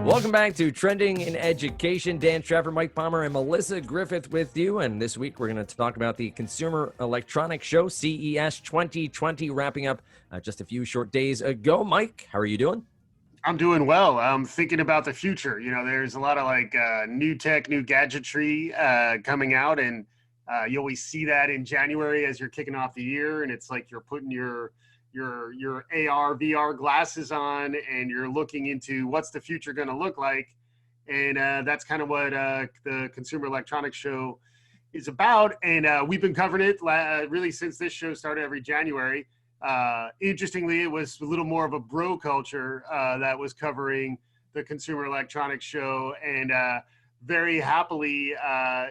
Welcome back to Trending in Education. Dan Trevor, Mike Palmer, and Melissa Griffith with you. And this week we're going to talk about the Consumer Electronics Show, CES 2020, wrapping up just a few short days ago. Mike, how are you doing? I'm doing well. I'm thinking about the future. You know, there's a lot of new tech, new gadgetry coming out, and you always see that in January as you're kicking off the year, and it's like you're putting your AR, VR glasses on, and you're looking into what's the future going to look like, and that's kind of what the Consumer Electronics Show is about. And we've been covering it really since this show started every January. Interestingly, it was a little more of a bro culture that was covering the Consumer Electronics Show, and very happily,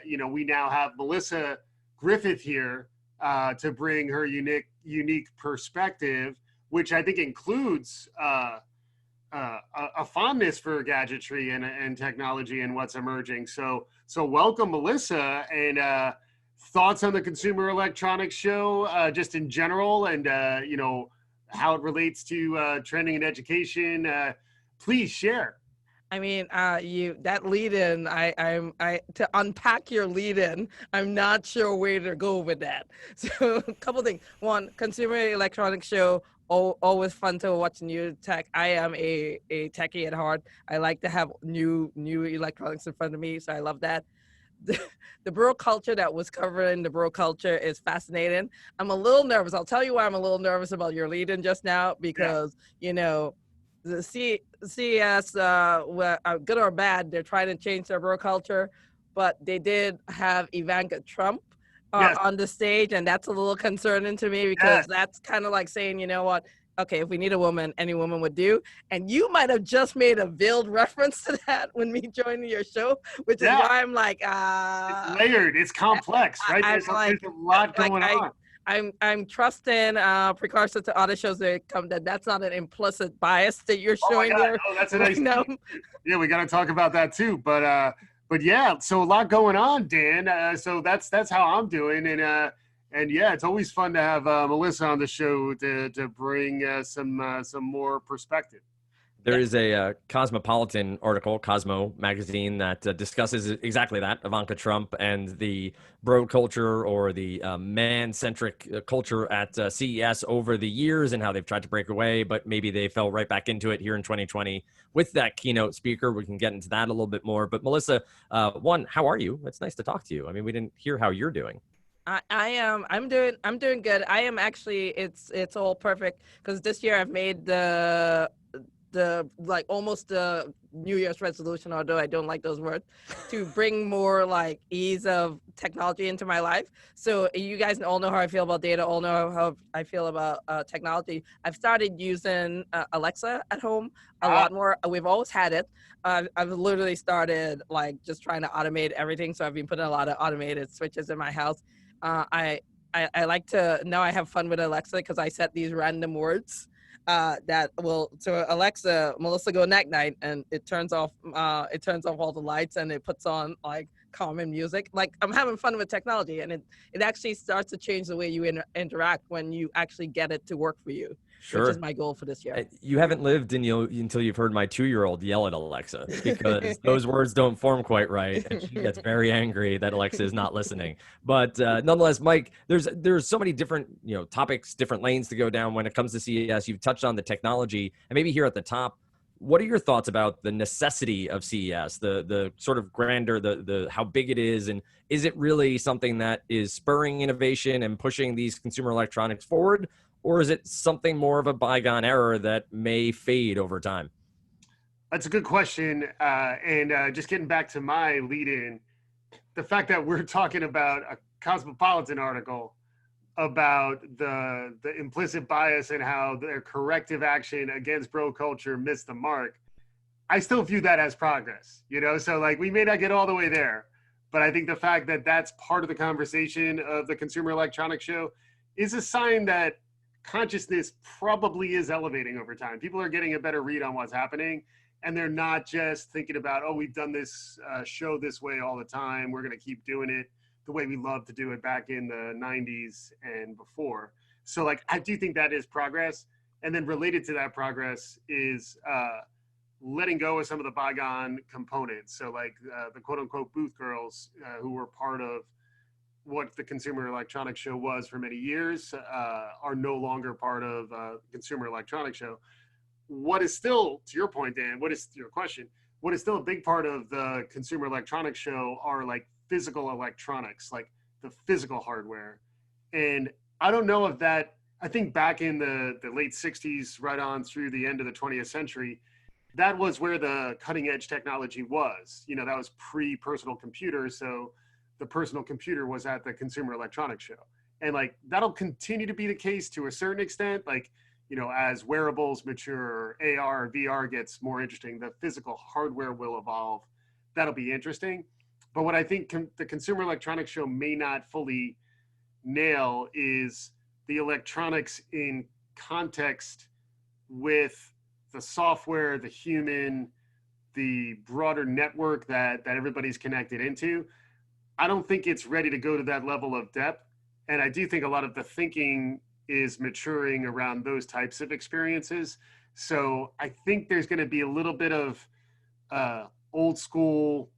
we now have Melissa Griffith here to bring her unique perspective, which I think includes a fondness for gadgetry and technology and what's emerging. So welcome, Melissa, and thoughts on the Consumer Electronics Show, just in general, and how it relates to trending in education. Please share. I mean, that lead-in, to unpack your lead-in, I'm not sure where to go with that. So a couple things. One, Consumer Electronics Show, always fun to watch new tech. I am a techie at heart. I like to have new electronics in front of me, so I love that. The bro culture that was covered in the bro culture is fascinating. I'm a little nervous. I'll tell you why I'm a little nervous about your lead-in just now, because, the CES, good or bad, they're trying to change their bro culture, but they did have Ivanka Trump on the stage, and that's a little concerning to me, because that's kind of like saying, you know what, okay, if we need a woman, any woman would do. And you might have just made a veiled reference to that when me joining your show, which is why I'm like, it's layered, it's complex, right? There's a lot going on. I'm trusting precursor to other shows that come that's not an implicit bias that you're showing there. Oh, that's a nice Yeah, we got to talk about that too. But yeah, so a lot going on, Dan. So that's how I'm doing, and yeah, it's always fun to have Melissa on the show to bring some more perspective. There is a Cosmopolitan article, Cosmo magazine, that discusses exactly that, Ivanka Trump and the bro culture, or the man-centric culture at CES over the years, and how they've tried to break away, but maybe they fell right back into it here in 2020 with that keynote speaker. We can get into that a little bit more. But Melissa, one, how are you? It's nice to talk to you. I mean, we didn't hear how you're doing. I'm doing good. I am actually, it's all perfect, because this year I've made the almost the New Year's resolution, although I don't like those words, to bring more ease of technology into my life. So you guys all know how I feel about data, all know how I feel about technology. I've started using Alexa at home a lot more. We've always had it. I've literally started just trying to automate everything. So I've been putting a lot of automated switches in my house. I like to, now I have fun with Alexa, because I set these random words that will, so Alexa, Melissa, go night night, and it turns off all the lights, and it puts on calming music. I'm having fun with technology, and it actually starts to change the way you interact when you actually get it to work for you. Sure. Which is my goal for this year. You haven't lived until you've heard my 2-year-old yell at Alexa, because those words don't form quite right, and she gets very angry that Alexa is not listening. But nonetheless, Mike, there's so many different topics, different lanes to go down when it comes to CES. You've touched on the technology, and maybe here at the top, what are your thoughts about the necessity of CES, the sort of grandeur, the how big it is, and is it really something that is spurring innovation and pushing these consumer electronics forward? Or is it something more of a bygone era that may fade over time? That's a good question. And just getting back to my lead-in, the fact that we're talking about a Cosmopolitan article about the implicit bias and how their corrective action against bro culture missed the mark, I still view that as progress. So we may not get all the way there, but I think the fact that that's part of the conversation of the Consumer Electronics Show is a sign that consciousness probably is elevating over time. People are getting a better read on what's happening, and they're not just thinking about, oh, we've done this show this way all the time, we're going to keep doing it the way we loved to do it back in the 90s and before. So I do think that is progress. And then related to that progress is letting go of some of the bygone components. So like the quote unquote booth girls who were part of what the Consumer Electronics Show was for many years are no longer part of Consumer Electronics Show. What is still, to your point, Dan, what is your question? What is still a big part of the Consumer Electronics Show are like physical electronics, like the physical hardware. And I don't know if that, I think back in the late 60s, right on through the end of the 20th century, that was where the cutting edge technology was. You know, that was pre-personal computer. So the personal computer was at the Consumer Electronics Show. And like, that'll continue to be the case to a certain extent. Like, you know, as wearables mature, AR, VR gets more interesting, the physical hardware will evolve. That'll be interesting. But what I think the Consumer Electronics Show may not fully nail is the electronics in context with the software, the human, the broader network that everybody's connected into. I don't think it's ready to go to that level of depth. And I do think a lot of the thinking is maturing around those types of experiences. So I think there's going to be a little bit of old school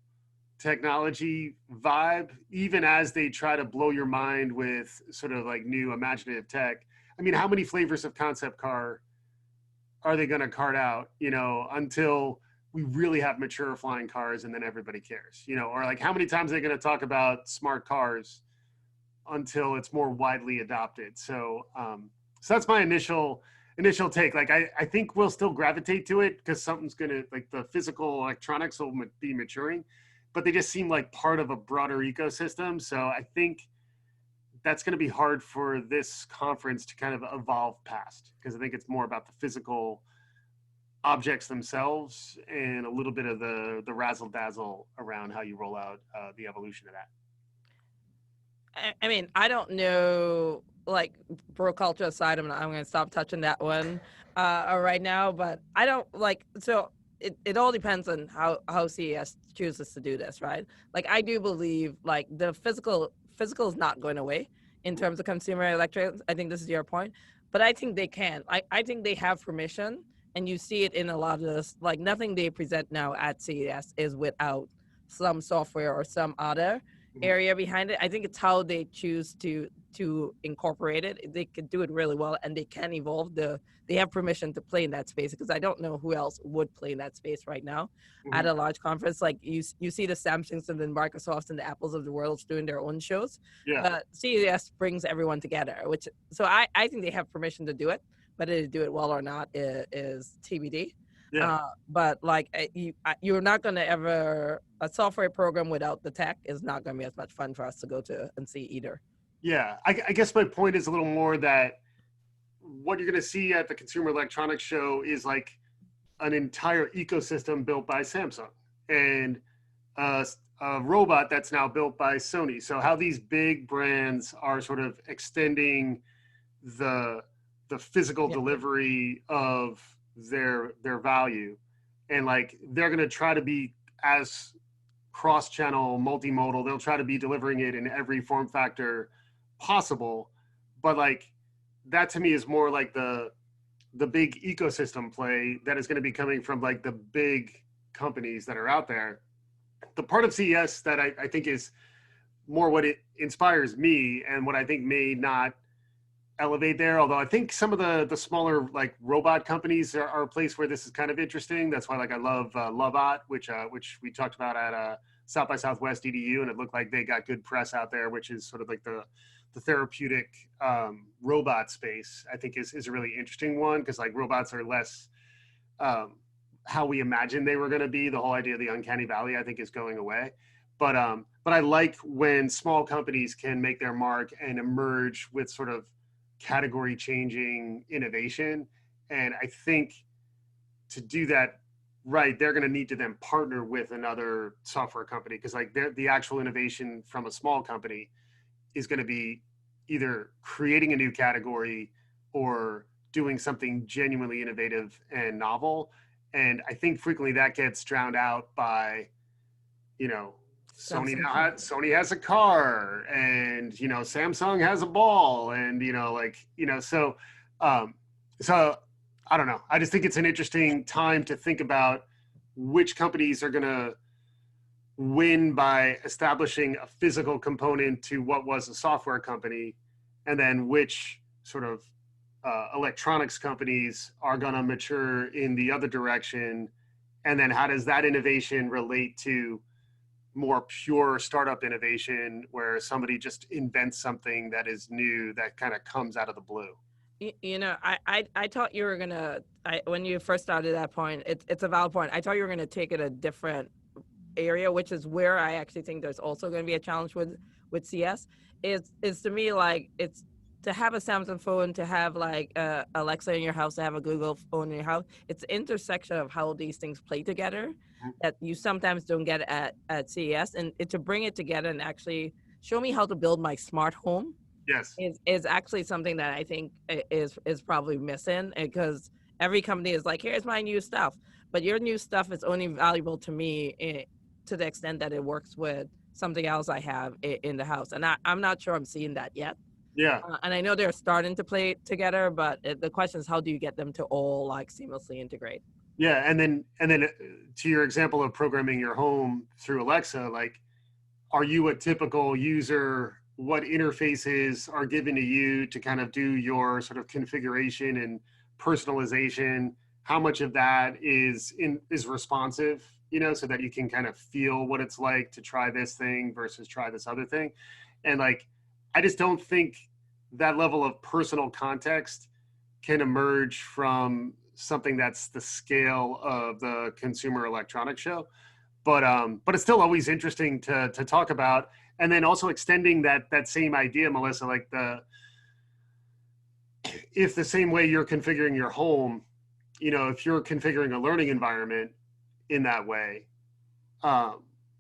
technology vibe, even as they try to blow your mind with sort of like new imaginative tech. I mean, how many flavors of concept car are they going to cart out, you know, until we really have mature flying cars and then everybody cares, you know, or like how many times are they going to talk about smart cars until it's more widely adopted. So that's my initial take. Like, I think we'll still gravitate to it because something's going to, like, the physical electronics will be maturing, but they just seem like part of a broader ecosystem. So I think that's going to be hard for this conference to kind of evolve past, because I think it's more about the physical objects themselves and a little bit of the razzle dazzle around how you roll out the evolution of that. I mean, I don't know, like, bro culture aside, I'm going to stop touching that one right now, but I don't like, so it all depends on how CES chooses to do this, right? Like, I do believe, like, the physical is not going away in terms of consumer electronics. I think this is your point, but I think they can. I think they have permission, and you see it in a lot of this, like, nothing they present now at CES is without some software or some other area behind it. I think it's how they choose to incorporate it. They could do it really well, and they can evolve. They have permission to play in that space, because I don't know who else would play in that space right now at a large conference. Like, you see the Samsungs and the Microsofts and the Apples of the world doing their own shows. Yeah. But CES brings everyone together, so I think they have permission to do it. Whether they do it well or not is TBD. Yeah. But like, you're not going to ever, a software program without the tech is not going to be as much fun for us to go to and see either. Yeah, I guess my point is a little more that what you're going to see at the Consumer Electronics Show is like an entire ecosystem built by Samsung and a robot that's now built by Sony. So how these big brands are sort of extending the physical delivery of their value, and like they're going to try to be as cross-channel, multimodal. They'll try to be delivering it in every form factor possible, but like that to me is more like the big ecosystem play that is going to be coming from like the big companies that are out there. The part of CES that I think is more what it inspires me, and what I think may not elevate there, although I think some of the smaller like robot companies are a place where this is kind of interesting. That's why like I love Lovot, which we talked about at South by Southwest EDU, and it looked like they got good press out there, which is sort of like the therapeutic robot space. I think is a really interesting one, because like robots are less how we imagined they were going to be. The whole idea of the uncanny valley, I think, is going away. But I like when small companies can make their mark and emerge with sort of category changing innovation. And I think to do that right, they're going to need to then partner with another software company, because like the actual innovation from a small company is going to be either creating a new category or doing something genuinely innovative and novel. And I think frequently that gets drowned out by, you know, Sony has a car, and, you know, Samsung has a ball, and, you know, like, you know, so I don't know. I just think it's an interesting time to think about which companies are going to win by establishing a physical component to what was a software company, and then which sort of electronics companies are going to mature in the other direction, and then how does that innovation relate to more pure startup innovation where somebody just invents something that is new that kind of comes out of the blue. I thought you were gonna. When you first started that point, it's a valid point. I thought you were gonna take it a different area, which is where I actually think there's also going to be a challenge with CS. Is to me like it's to have a Samsung phone, to have like Alexa in your house, to have a Google phone in your house. It's the intersection of how these things play together that you sometimes don't get at CES, and to bring it together and actually show me how to build my smart home. Yes. Is actually something that I think is probably missing, because every company is like, here's my new stuff, but your new stuff is only valuable to me to the extent that it works with something else I have in the house. And I'm not sure I'm seeing that yet. Yeah. And I know they're starting to play together, but the question is, how do you get them to all like seamlessly integrate? Yeah. And then to your example of programming your home through Alexa, like, are you a typical user? What interfaces are given to you to kind of do your sort of configuration and personalization? How much of that is responsive, so that you can kind of feel what it's like to try this thing versus try this other thing? And like, I just don't think that level of personal context can emerge from something that's the scale of the Consumer Electronics Show. But it's still always interesting to talk about. And then also extending that same idea, Melissa, like if the same way you're configuring your home, if you're configuring a learning environment in that way,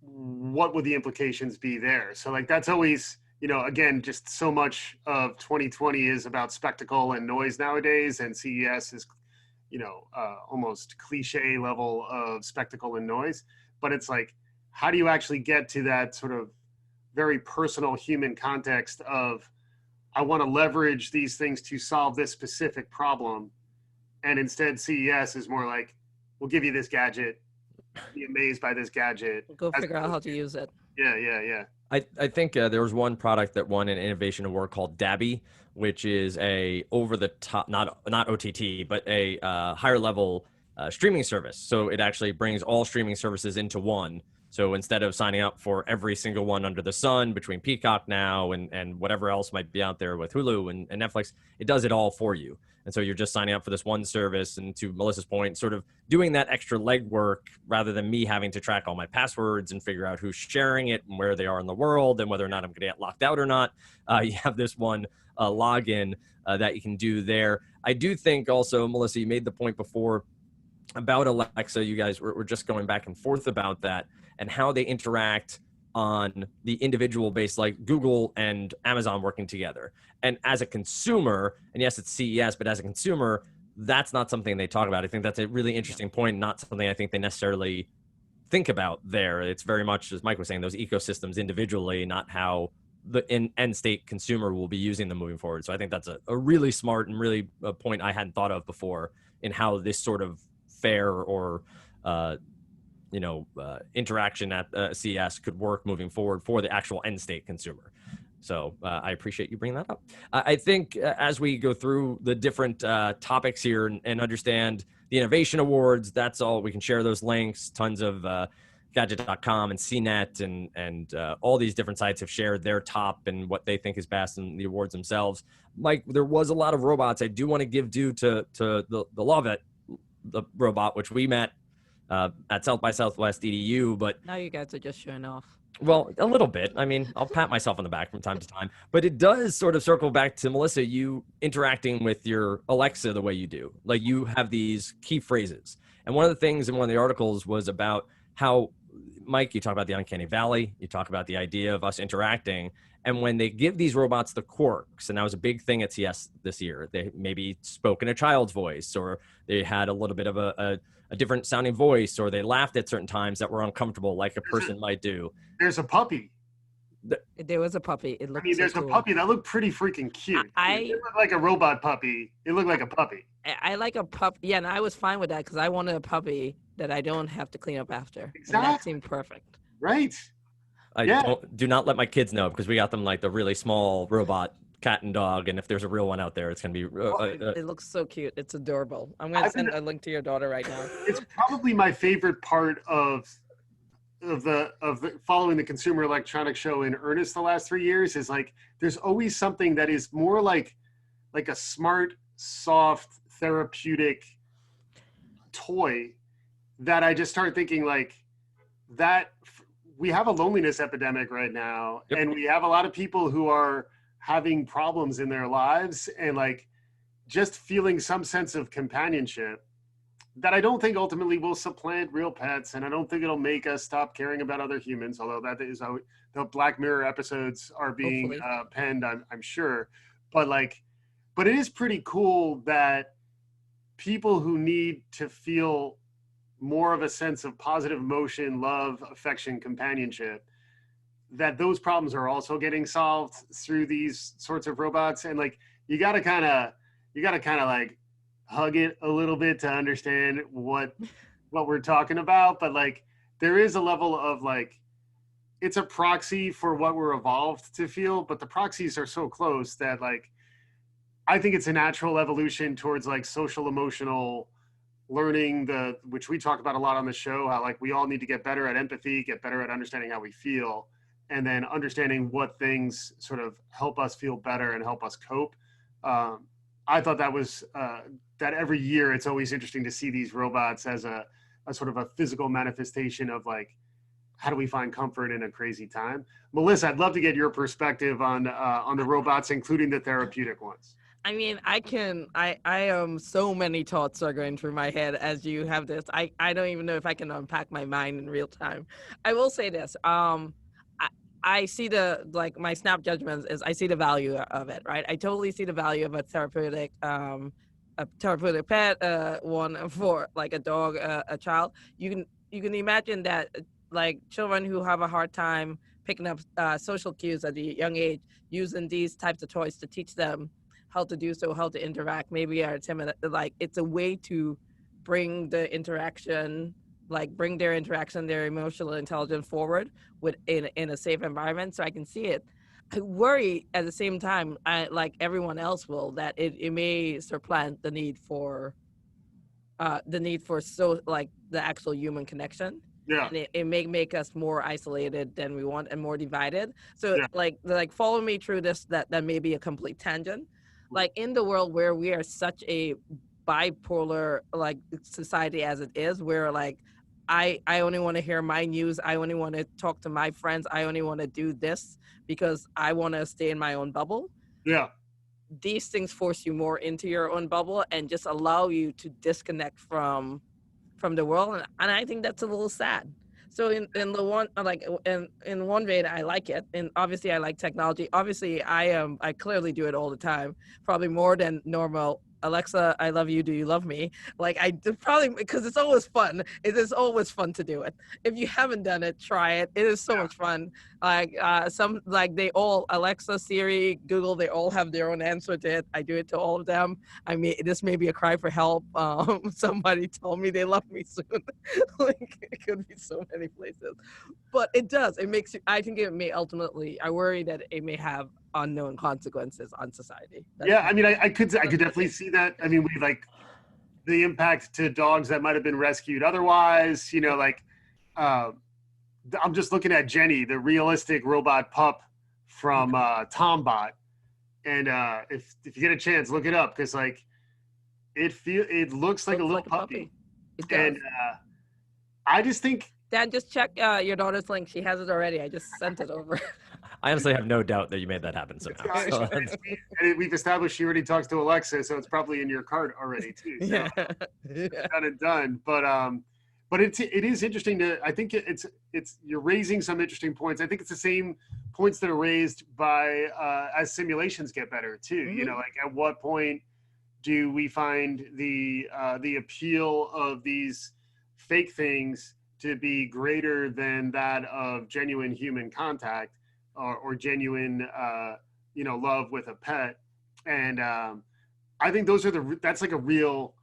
what would the implications be there? So like, that's always, again, just so much of 2020 is about spectacle and noise nowadays, and CES is, almost cliche level of spectacle and noise. But it's like, how do you actually get to that sort of very personal human context of, I want to leverage these things to solve this specific problem. And instead CES is more like, we'll give you this gadget, be amazed by this gadget. Go figure out how to use it. Yeah. I think there was one product that won an innovation award called Dabby, which is a over the top, not OTT, but a higher level streaming service. So it actually brings all streaming services into one. So instead of signing up for every single one under the sun between Peacock now and whatever else might be out there with Hulu and Netflix, it does it all for you. And so you're just signing up for this one service, and to Melissa's point, sort of doing that extra legwork rather than me having to track all my passwords and figure out who's sharing it and where they are in the world and whether or not I'm going to get locked out or not. You have this one login that you can do there. I do think also, Melissa, you made the point before about Alexa. You guys were just going back and forth about that and how they interact on the individual base, like Google and Amazon working together. And as a consumer, and yes, it's CES, but as a consumer, that's not something they talk about. I think that's a really interesting point, not something I think they necessarily think about there. It's very much, as Mike was saying, those ecosystems individually, not how the end state consumer will be using them moving forward. So I think that's a really smart and really a point I hadn't thought of before in how this sort of fair or interaction at CES could work moving forward for the actual end state consumer. So I appreciate you bringing that up. I think as we go through the different topics here and understand the innovation awards, that's all. We can share those links. Tons of gadget.com and CNET and all these different sites have shared their top and what they think is best in the awards themselves. Mike, there was a lot of robots. I do want to give due to the Love It, the robot, which we met at South by Southwest EDU, but now you guys are just showing off. Well, a little bit. I mean, I'll pat myself on the back from time to time, but it does sort of circle back to Melissa, you interacting with your Alexa the way you do. Like, you have these key phrases. And one of the things in one of the articles was about how, Mike, you talk about the uncanny valley, you talk about the idea of us interacting. And when they give these robots the quirks, and that was a big thing at CS this year, they maybe spoke in a child's voice, or they had a little bit of a different sounding voice, or they laughed at certain times that were uncomfortable, like a person might do. There's a puppy. There was a puppy. It I looked mean, so there's a cool. puppy that looked pretty freaking cute. It I didn't look like a robot puppy. It looked like a puppy. I like a pup. Yeah, and I was fine with that because I wanted a puppy that I don't have to clean up after, and that Exactly. seemed perfect. Right. I Yeah. do not let my kids know because we got them like the really small robot cat and dog, and if there's a real one out there, it's gonna be. It looks so cute. It's adorable. I'm gonna I've been, send a link to your daughter right now. it's probably my favorite part of the following the Consumer Electronics Show in earnest the last 3 years is like there's always something that is more like a smart, soft, therapeutic toy that I just start thinking like that we have a loneliness epidemic right now, Yep. and we have a lot of people who are having problems in their lives, and like just feeling some sense of companionship that I don't think ultimately will supplant real pets, and I don't think it'll make us stop caring about other humans, although that is how the Black Mirror episodes are being Hopefully. penned, I'm sure. But like, but it is pretty cool that people who need to feel more of a sense of positive emotion, love, affection, companionship, that those problems are also getting solved through these sorts of robots. And like, you got to kind of like hug it a little bit to understand what we're talking about. But like, there is a level of like, it's a proxy for what we're evolved to feel, but the proxies are so close that like, I think it's a natural evolution towards like social emotional learning, which we talk about a lot on the show, how like we all need to get better at empathy, get better at understanding how we feel, and then understanding what things sort of help us feel better and help us cope. I thought that was that every year it's always interesting to see these robots as a sort of a physical manifestation of like, how do we find comfort in a crazy time? Melissa, I'd love to get your perspective on the robots, including the therapeutic ones. I mean, I so many thoughts are going through my head as you have this. I don't even know if I can unpack my mind in real time. I will say this. I see like my snap judgments is I see the value of it, right? I totally see the value of a therapeutic pet, one for like a dog, a child. You can imagine that like children who have a hard time picking up social cues at a young age, using these types of toys to teach them how to do so, how to interact, maybe are timid. Like it's a way to bring the interaction, like bring their interaction, their emotional intelligence forward in a safe environment. So I can see it. I worry at the same time, like everyone else will, that it may supplant the need for so like the actual human connection. Yeah. And it may make us more isolated than we want and more divided. So Yeah. like follow me through this, that may be a complete tangent. Like in the world where we are such a bipolar like society as it is, where like I only want to hear my news, I only want to talk to my friends, I only want to do this because I want to stay in my own bubble. Yeah. These things force you more into your own bubble and just allow you to disconnect from the world, and I think that's a little sad. So in the one like in one way I like it, and obviously I like technology. Obviously I clearly do it all the time, probably more than normal. Alexa, I love you, do you love me? Like I probably, because it's always fun. It is always fun to do it. If you haven't done it, try it. It is so much fun. Like some, like they all, Alexa, Siri, Google, they all have their own answer to it. I do it to all of them. I mean, this may be a cry for help. Somebody told me they love me soon. Like it could be so many places, but it does. It makes you. I think it may ultimately. I worry that it may have unknown consequences on society. Yeah, I mean, I could definitely see that. I mean, we like the impact to dogs that might have been rescued otherwise. You know, like I'm just looking at Jenny, the realistic robot pup from Tombot, and if you get a chance, look it up because like it looks like a little puppy. It does. And I just think. Dad, just check your daughter's link. She has it already. I just sent it over. I honestly have no doubt that you made that happen somehow. So And we've established she already talks to Alexa, so it's probably in your cart already too. So Yeah. done and done. But it is interesting to. I think it's you're raising some interesting points. I think it's the same points that are raised by as simulations get better too. Mm-hmm. You know, like at what point do we find the appeal of these fake things to be greater than that of genuine human contact, or genuine, love with a pet. And I think that's like a real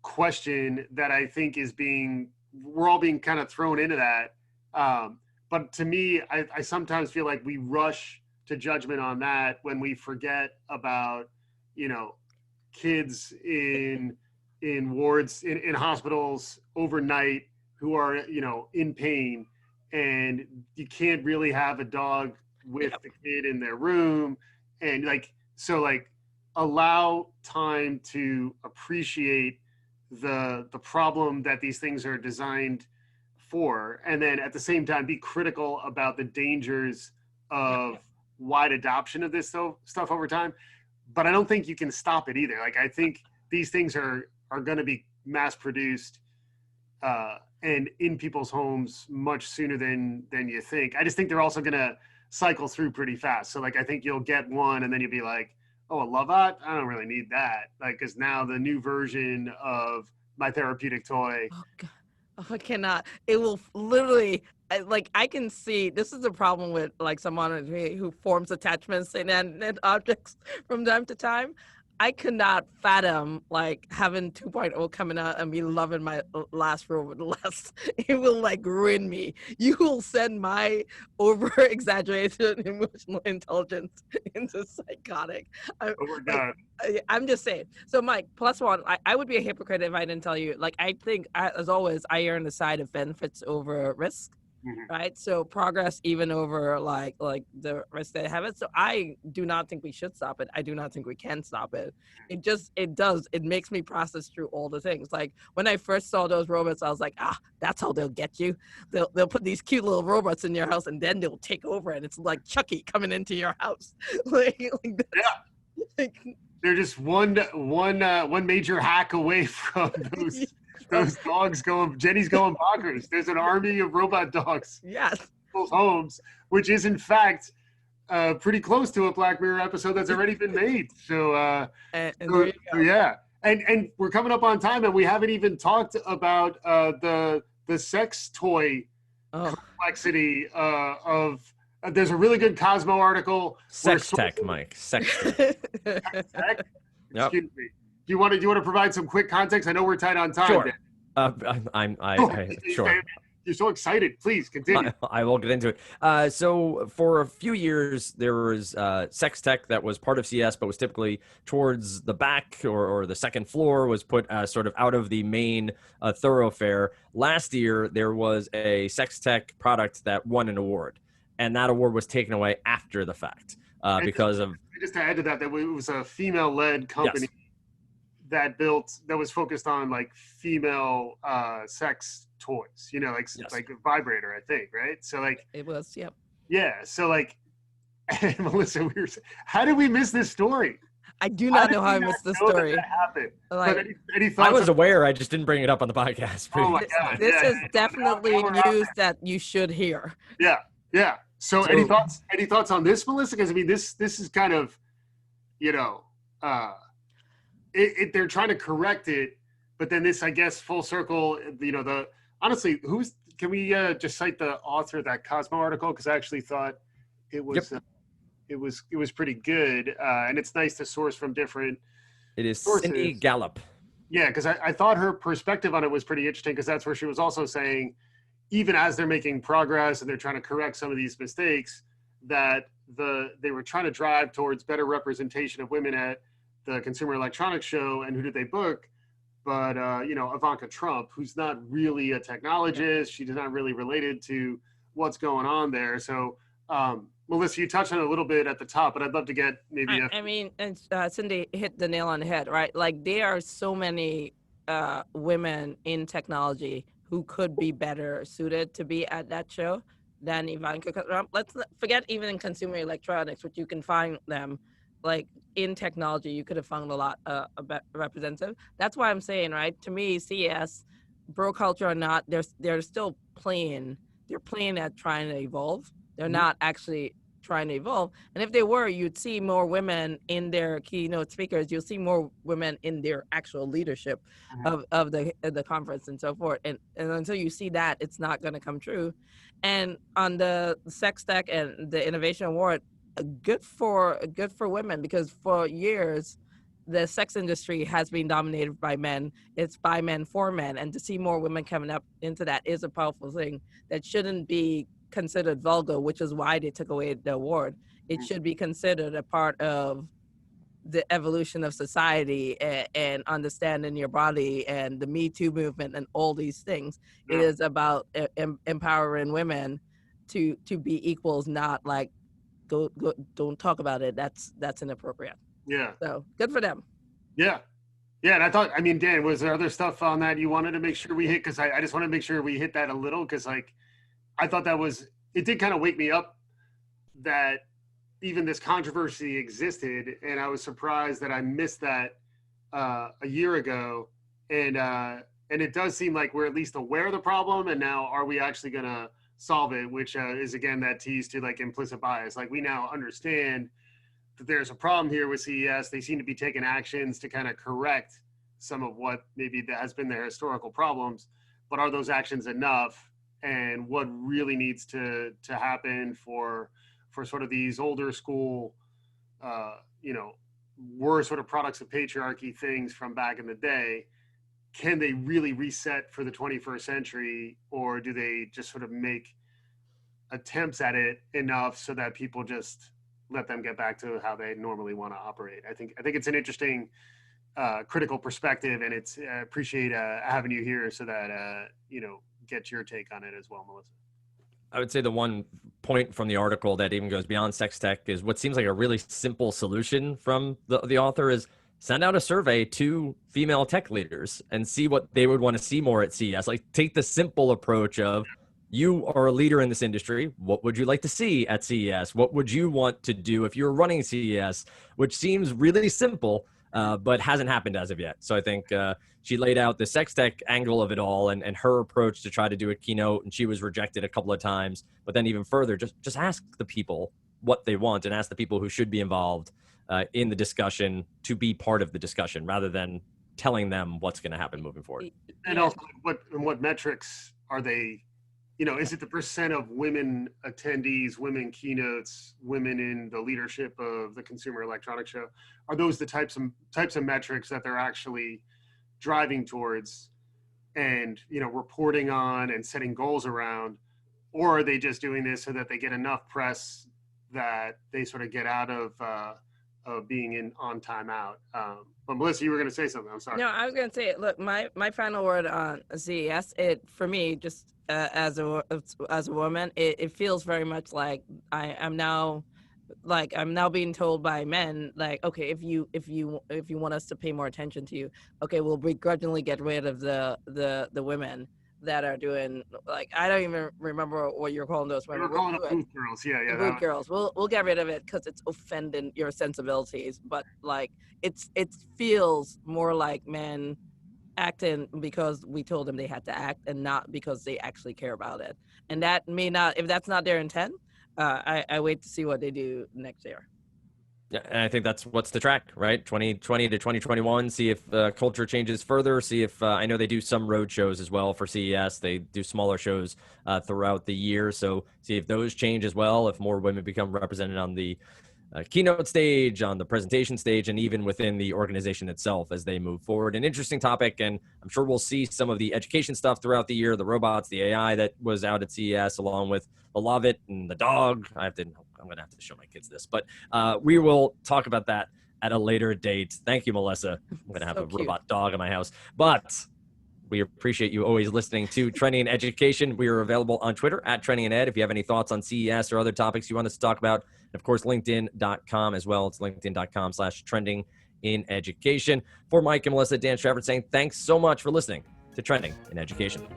question that I think we're all being kind of thrown into that. But to me, I sometimes feel like we rush to judgment on that when we forget about, kids in wards, in hospitals overnight who are, in pain, and you can't really have a dog with the kid in their room. And allow time to appreciate the problem that these things are designed for, and then at the same time be critical about the dangers of wide adoption of this stuff over time. But I don't think you can stop it either. Like, I think these things are going to be mass produced and in people's homes much sooner than you think. I just think they're also going to cycle through pretty fast. So like, I think you'll get one and then you'll be like, oh, a Loveot? I don't really need that. Like, because now the new version of my therapeutic toy. Oh, God. Oh, I cannot. It will literally, I can see, this is the problem with like someone who forms attachments and objects from time to time. I could not fathom like having 2.0 coming out and me loving my last robot less. It will like ruin me. You will send my over exaggerated emotional intelligence into psychotic. Oh my God. I'm just saying. So Mike, +1, I would be a hypocrite if I didn't tell you, like, I think as always, I err on the side of benefits over risk. Mm-hmm. Right, so progress even over like the rest that have it. So I do not think we should stop it. I do not think we can stop it. It makes me process through all the things. Like when I first saw those robots, I was like, that's how they'll get you. They'll put these cute little robots in your house and then they'll take over, and it's like Chucky coming into your house. They're just one major hack away from those dogs Jenny's going bonkers. There's an army of robot dogs. Yes. People's homes, which is in fact pretty close to a Black Mirror episode that's already been made. So, yeah. And we're coming up on time, and we haven't even talked about the sex toy complexity of. There's a really good Cosmo article. Sex tech, Mike. Sex tech. Sex tech? Excuse me. Do you want to provide some quick context? I know we're tight on time. Sure. Sure. You're so excited. Please continue. I will get into it. So for a few years, there was sex tech that was part of CS, but was typically towards the back or the second floor, was put sort of out of the main thoroughfare. Last year, there was a sex tech product that won an award, and that award was taken away after the fact because of... Just to add to that, it was a female-led company that was focused on like female sex toys, like a vibrator, I think, right? So like it was, yep. Yeah. So like, Melissa, how did we miss this story? I do not know how I missed this story. That happened. Like, any thoughts? I was aware, I just didn't bring it up on the podcast. Oh my God. This is definitely news that you should hear. Yeah. Yeah. So any thoughts on this, Melissa? Because I mean, this is kind of, they're trying to correct it, but then this, I guess, full circle, honestly, can we just cite the author of that Cosmo article? Because I actually thought it was, it was pretty good. And it's nice to source from different It is sources. Cindy Gallup. Yeah, because I thought her perspective on it was pretty interesting, because that's where she was also saying, even as they're making progress and they're trying to correct some of these mistakes, that they were trying to drive towards better representation of women at the Consumer Electronics Show. And who did they book? But, Ivanka Trump, who's not really a technologist. She's not really related to what's going on there. So, Melissa, you touched on it a little bit at the top, but I'd love to get maybe Cindy hit the nail on the head, right? Like, there are so many women in technology who could be better suited to be at that show than Ivanka Trump. Let's not forget even in consumer electronics, which you can find them, like in technology, you could have found a lot representative. That's why I'm saying, right? To me, CES, bro culture or not, they're still playing. They're playing at trying to evolve. They're not actually trying to evolve. And if they were, you'd see more women in their keynote speakers. You'll see more women in their actual leadership of the conference and so forth. And until you see that, it's not going to come true. And on the Sex Tech and the Innovation Award, good for women, because for years the sex industry has been dominated by men. It's by men for men, and to see more women coming up into that is a powerful thing that shouldn't be considered vulgar, which is why they took away the award. It should be considered a part of the evolution of society, and understanding your body, and the Me Too movement and all these things. It is about empowering women to be equals, not like go don't talk about it. That's inappropriate. Yeah. So good for them. Yeah. Yeah. And I thought, I mean, Dan, was there other stuff on that you wanted to make sure we hit? Because I just want to make sure we hit that a little, because like I thought it did kind of wake me up that even this controversy existed, and I was surprised that I missed that a year ago. And it does seem like we're at least aware of the problem, and now are we actually going to solve it, which is again that tease to like implicit bias. Like we now understand that there's a problem here with CES. They seem to be taking actions to kind of correct some of what maybe that has been their historical problems, but are those actions enough? And what really needs to happen for sort of these older school, were sort of products of patriarchy things from back in the day? Can they really reset for the 21st century, or do they just sort of make attempts at it enough so that people just let them get back to how they normally want to operate? I think it's an interesting critical perspective, and it's appreciate having you here so that get your take on it as well, Melissa. I would say the one point from the article that even goes beyond sex tech is what seems like a really simple solution from the author is send out a survey to female tech leaders and see what they would want to see more at CES. Like, take the simple approach of, you are a leader in this industry. What would you like to see at CES? What would you want to do if you were running CES? Which seems really simple, but hasn't happened as of yet. So I think she laid out the sex tech angle of it all, and her approach to try to do a keynote, and she was rejected a couple of times. But then even further, just ask the people what they want, and ask the people who should be involved in the discussion to be part of the discussion, rather than telling them what's going to happen moving forward. And also, what metrics are they? Is it the percent of women attendees, women keynotes, women in the leadership of the Consumer Electronics Show? Are those the types of metrics that they're actually driving towards and, reporting on and setting goals around? Or are they just doing this so that they get enough press that they sort of get out of being on timeout? But Melissa, you were going to say something. I'm sorry. No, I was going to say, look, my final word on CES, for me, just as a woman, it feels very much like I'm now being told by men, like, okay, if you want us to pay more attention to you, okay, we'll begrudgingly get rid of the women that are doing, like, I don't even remember what you're calling those women. We're calling them booth girls. Yeah. Booth girls. We'll get rid of it because it's offending your sensibilities. But like, it feels more like men acting because we told them they had to act, and not because they actually care about it. And that may not, if that's not their intent, I wait to see what they do next year. Yeah, and I think that's what's the track, right? 2020 to 2021, see if culture changes further, see if, I know they do some road shows as well for CES. They do smaller shows throughout the year. So see if those change as well, if more women become represented on the keynote stage, on the presentation stage, and even within the organization itself as they move forward. An interesting topic, and I'm sure we'll see some of the education stuff throughout the year, the robots, the AI that was out at CES, along with the Love It and the dog. I'm going to have to show my kids this, but we will talk about that at a later date. Thank you, Melissa. I'm going to have a robot dog in my house, but we appreciate you always listening to Trending in Education. We are available on Twitter at Trending in Ed. If you have any thoughts on CES or other topics you want us to talk about, and of course, LinkedIn.com as well. It's LinkedIn.com/Trending in Education. For Mike and Melissa, Dan Stratford saying thanks so much for listening to Trending in Education.